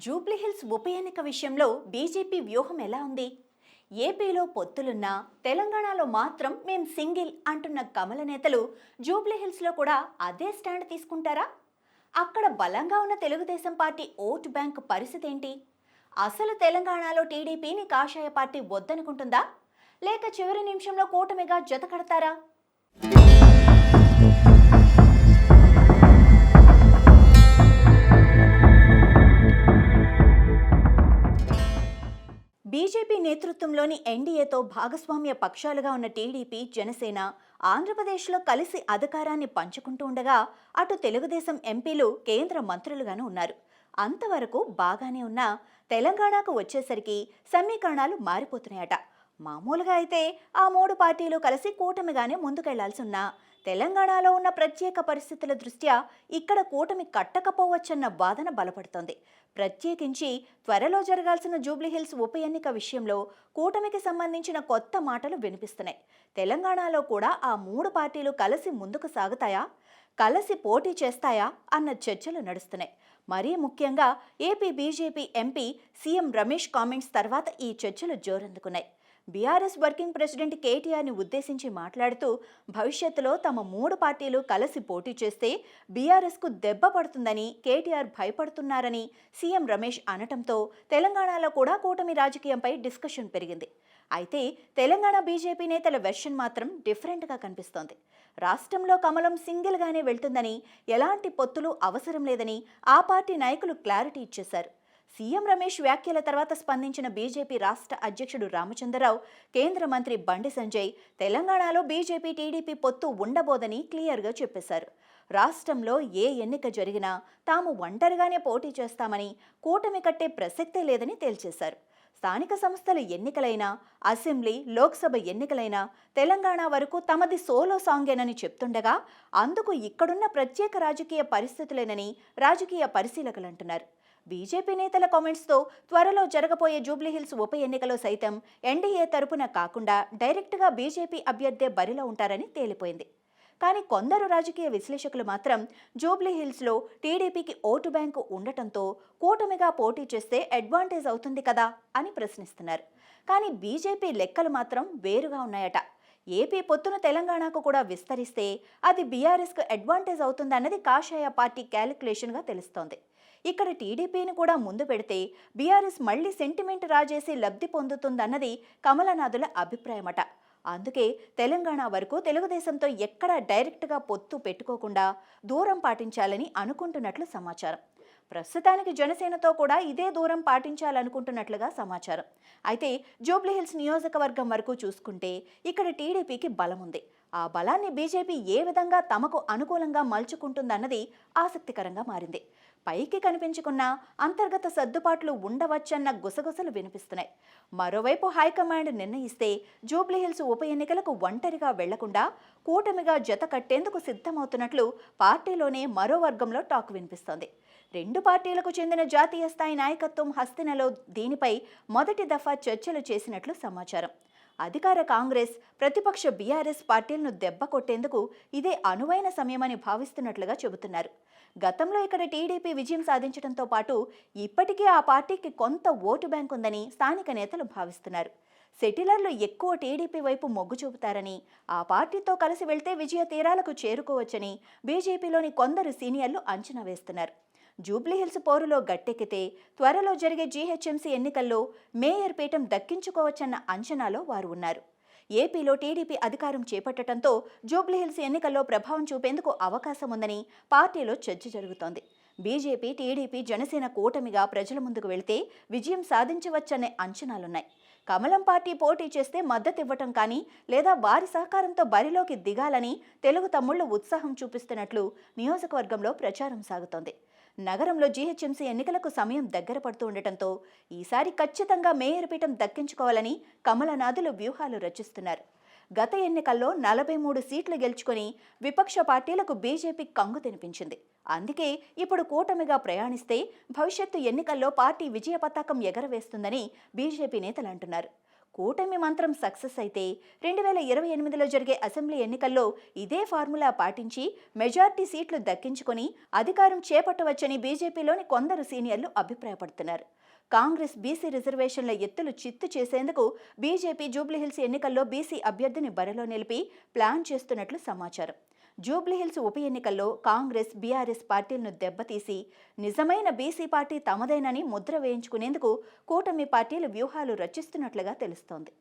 జూబ్లీహిల్స్ ఉప ఎన్నిక విషయంలో బీజేపీ వ్యూహం ఎలా ఉంది? ఏపీలో పొత్తులున్నా తెలంగాణలో మాత్రం మేం సింగిల్ అంటున్న కమల నేతలు జూబ్లీహిల్స్లో కూడా అదే స్టాండ్ తీసుకుంటారా? అక్కడ బలంగా ఉన్న తెలుగుదేశం పార్టీ ఓటు బ్యాంక్ పరిస్థితి ఏంటి? అసలు తెలంగాణలో టీడీపీని కాషాయ పార్టీ వద్దనుకుంటుందా? లేక చివరి నిమిషంలో కూటమిగా జత కడతారా? బీజేపీ నేతృత్వంలోని ఎన్డీఏతో భాగస్వామ్య పక్షాలుగా ఉన్న టీడీపీ, జనసేన ఆంధ్రప్రదేశ్లో కలిసి అధికారాన్ని పంచుకుంటూ ఉండగా అటు తెలుగుదేశం ఎంపీలు కేంద్ర మంత్రులుగాను ఉన్నారు. అంతవరకు బాగానే ఉన్నా తెలంగాణకు వచ్చేసరికి సమీకరణాలు మారిపోతున్నాయట. మామూలుగా అయితే ఆ మూడు పార్టీలు కలిసి కూటమిగానే ముందుకెళ్లాల్సి ఉన్నా తెలంగాణలో ఉన్న ప్రత్యేక పరిస్థితుల దృష్ట్యా ఇక్కడ కూటమి కట్టకపోవచ్చన్న వాదన బలపడుతోంది. ప్రత్యేకించి త్వరలో జరగాల్సిన జూబ్లీహిల్స్ ఉప ఎన్నిక విషయంలో కూటమికి సంబంధించిన కొత్త మాటలు వినిపిస్తున్నాయి. తెలంగాణలో కూడా ఆ మూడు పార్టీలు కలిసి ముందుకు సాగుతాయా, కలిసి పోటీ చేస్తాయా అన్న చర్చలు నడుస్తున్నాయి. మరీ ముఖ్యంగా AP BJP MP CM Ramesh comments తర్వాత ఈ చర్చలు జోరందుకున్నాయి. బీఆర్ఎస్ వర్కింగ్ ప్రెసిడెంట్ కేటీఆర్ని ఉద్దేశించి మాట్లాడుతూ భవిష్యత్తులో తమ మూడు పార్టీలు కలిసి పోటీ చేస్తే బీఆర్ఎస్కు దెబ్బ పడుతుందని కేటీఆర్ భయపడుతున్నారని సీఎం రమేష్ అనటంతో తెలంగాణలో కూడా కూటమి రాజకీయంపై డిస్కషన్ పెరిగింది. అయితే తెలంగాణ బీజేపీ నేతల వెర్షన్ మాత్రం డిఫరెంట్గా కనిపిస్తోంది. రాష్ట్రంలో కమలం సింగిల్గానే వెళ్తుందని, ఎలాంటి పొత్తులు అవసరం లేదని ఆ పార్టీ నాయకులు క్లారిటీ ఇచ్చేశారు. సీఎం రమేష్ వ్యాఖ్యల తర్వాత స్పందించిన బీజేపీ రాష్ట్ర అధ్యక్షుడు రామచంద్రరావు, కేంద్ర మంత్రి బండి సంజయ్ తెలంగాణలో బీజేపీ టీడీపీ పొత్తు ఉండబోదని క్లియర్గా చెప్పేశారు. రాష్ట్రంలో ఏ ఎన్నిక జరిగినా తాము ఒంటరిగానే పోటీ చేస్తామని, కూటమి కట్టే ప్రసక్తే లేదని తేల్చేశారు. స్థానిక సంస్థల ఎన్నికలైనా, అసెంబ్లీ, లోక్సభ ఎన్నికలైనా తెలంగాణ వరకు తమది సోలో సాంగేనని చెప్తుండగా అందుకు ఇక్కడున్న ప్రత్యేక రాజకీయ పరిస్థితులేనని రాజకీయ పరిశీలకులు అంటున్నారు. బీజేపీ నేతల కామెంట్స్తో త్వరలో జరగబోయే జూబ్లీహిల్స్ ఉప ఎన్నికలో సైతం ఎన్డీఏ తరపున కాకుండా డైరెక్ట్గా బీజేపీ అభ్యర్థే బరిలో ఉంటారని తేలిపోయింది. కానీ కొందరు రాజకీయ విశ్లేషకులు మాత్రం జూబ్లీహిల్స్లో టీడీపీకి ఓటు బ్యాంకు ఉండటంతో కూటమిగా పోటీ చేస్తే అడ్వాంటేజ్ అవుతుంది కదా అని ప్రశ్నిస్తున్నారు. కానీ బీజేపీ లెక్కలు మాత్రం వేరుగా ఉన్నాయట. ఏపీ పొత్తును తెలంగాణకు కూడా విస్తరిస్తే అది బీఆర్ఎస్కు అడ్వాంటేజ్ అవుతుందన్నది కాషాయ పార్టీ క్యాలిక్యులేషన్గా తెలుస్తోంది. ఇక్కడ టీడీపీని కూడా ముందు పెడితే బీఆర్ఎస్ మళ్లీ సెంటిమెంట్ రాజేసి లబ్ధి పొందుతుందన్నది కమలనాథుల అభిప్రాయమట. అందుకే తెలంగాణ వరకు తెలుగుదేశంతో ఎక్కడా డైరెక్ట్గా పొత్తు పెట్టుకోకుండా దూరం పాటించాలని అనుకుంటున్నట్లు సమాచారం. ప్రస్తుతానికి జనసేనతో కూడా ఇదే దూరం పాటించాలనుకుంటున్నట్లుగా సమాచారం. అయితే జూబ్లీహిల్స్ నియోజకవర్గం వరకు చూసుకుంటే ఇక్కడ టీడీపీకి బలం ఉంది. ఆ బలాన్ని బీజేపీ ఏ విధంగా తమకు అనుకూలంగా మలుచుకుంటుందన్నది ఆసక్తికరంగా మారింది. పైకి కనిపించుకున్న అంతర్గత సర్దుబాట్లు ఉండవచ్చన్న గుసగుసలు వినిపిస్తున్నాయి. మరోవైపు హైకమాండ్ నిర్ణయిస్తే జూబ్లీహిల్స్ ఉప ఎన్నికలకు ఒంటరిగా వెళ్లకుండా కూటమిగా జత కట్టేందుకు సిద్ధమవుతున్నట్లు పార్టీలోనే మరో వర్గంలో టాక్ వినిపిస్తోంది. రెండు పార్టీలకు చెందిన జాతీయ స్థాయి నాయకత్వం హస్తినలో దీనిపై మొదటి దఫా చర్చలు చేసినట్లు సమాచారం. అధికార కాంగ్రెస్, ప్రతిపక్ష బీఆర్ఎస్ పార్టీలను దెబ్బ కొట్టేందుకు ఇదే అనువైన సమయమని భావిస్తున్నట్లుగా చెబుతున్నారు. గతంలో ఇక్కడ టీడీపీ విజయం సాధించడంతో పాటు ఇప్పటికే ఆ పార్టీకి కొంత ఓటు బ్యాంక్ ఉందని స్థానిక నేతలు భావిస్తున్నారు. సెటిలర్లు ఎక్కువ టీడీపీ వైపు మొగ్గు చూపుతారని, ఆ పార్టీతో కలిసి వెళ్తే విజయ తీరాలకు చేరుకోవచ్చని బీజేపీలోని కొందరు సీనియర్లు అంచనా వేస్తున్నారు. జూబ్లీహిల్స్ పోరులో గట్టెక్కితే త్వరలో జరిగే జీహెచ్ఎంసీ ఎన్నికల్లో మేయర్ పీఠం దక్కించుకోవచ్చన్న అంచనాలో వారు ఉన్నారు. ఏపీలో టీడీపీ అధికారం చేపట్టడంతో జూబ్లీహిల్స్ ఎన్నికల్లో ప్రభావం చూపేందుకు అవకాశం ఉందని పార్టీలో చర్చ జరుగుతోంది. బీజేపీ, టీడీపీ, జనసేన కూటమిగా ప్రజల ముందుకు వెళితే విజయం సాధించవచ్చనే అంచనాలున్నాయి. కమలం పార్టీ పోటీ చేస్తే మద్దతివ్వటం కానీ, లేదా వారి సహకారంతో బరిలోకి దిగాలని తెలుగు తమ్ముళ్లు ఉత్సాహం చూపిస్తున్నట్లు నియోజకవర్గంలో ప్రచారం సాగుతోంది. నగరంలో జీహెచ్ఎంసీ ఎన్నికలకు సమయం దగ్గర పడుతూ ఉండటంతో ఈసారి ఖచ్చితంగా మేయర్ పీఠం దక్కించుకోవాలని కమలనాథులు వ్యూహాలు రచిస్తున్నారు. గత ఎన్నికల్లో 43 సీట్లు గెలుచుకొని విపక్ష పార్టీలకు బీజేపీ కంగు తినిపించింది. అందుకే ఇప్పుడు కూటమిగా ప్రయాణిస్తే భవిష్యత్తు ఎన్నికల్లో పార్టీ విజయ పతాకం ఎగరవేస్తుందని బీజేపీ నేతలు అంటున్నారు. కూటమి మంత్రం సక్సెస్ అయితే 2028లో జరిగే అసెంబ్లీ ఎన్నికల్లో ఇదే ఫార్ములా పాటించి మెజార్టీ సీట్లు దక్కించుకొని అధికారం చేపట్టవచ్చని బీజేపీలోని కొందరు సీనియర్లు అభిప్రాయపడుతున్నారు. కాంగ్రెస్ బీసీ రిజర్వేషన్ల ఎత్తులు చిత్తు చేసేందుకు బీజేపీ జూబ్లీహిల్స్ ఎన్నికల్లో బీసీ అభ్యర్థిని బరిలో నిలిపి ప్లాన్ చేస్తున్నట్లు సమాచారం. జూబ్లీహిల్స్ ఉప ఎన్నికల్లో కాంగ్రెస్ బీఆర్ఎస్ పార్టీలను దెబ్బతీసి నిజమైన బీసీ పార్టీ తమదేనని ముద్ర వేయించుకునేందుకు కూటమి పార్టీలు వ్యూహాలు రచిస్తున్నట్లుగా తెలుస్తోంది.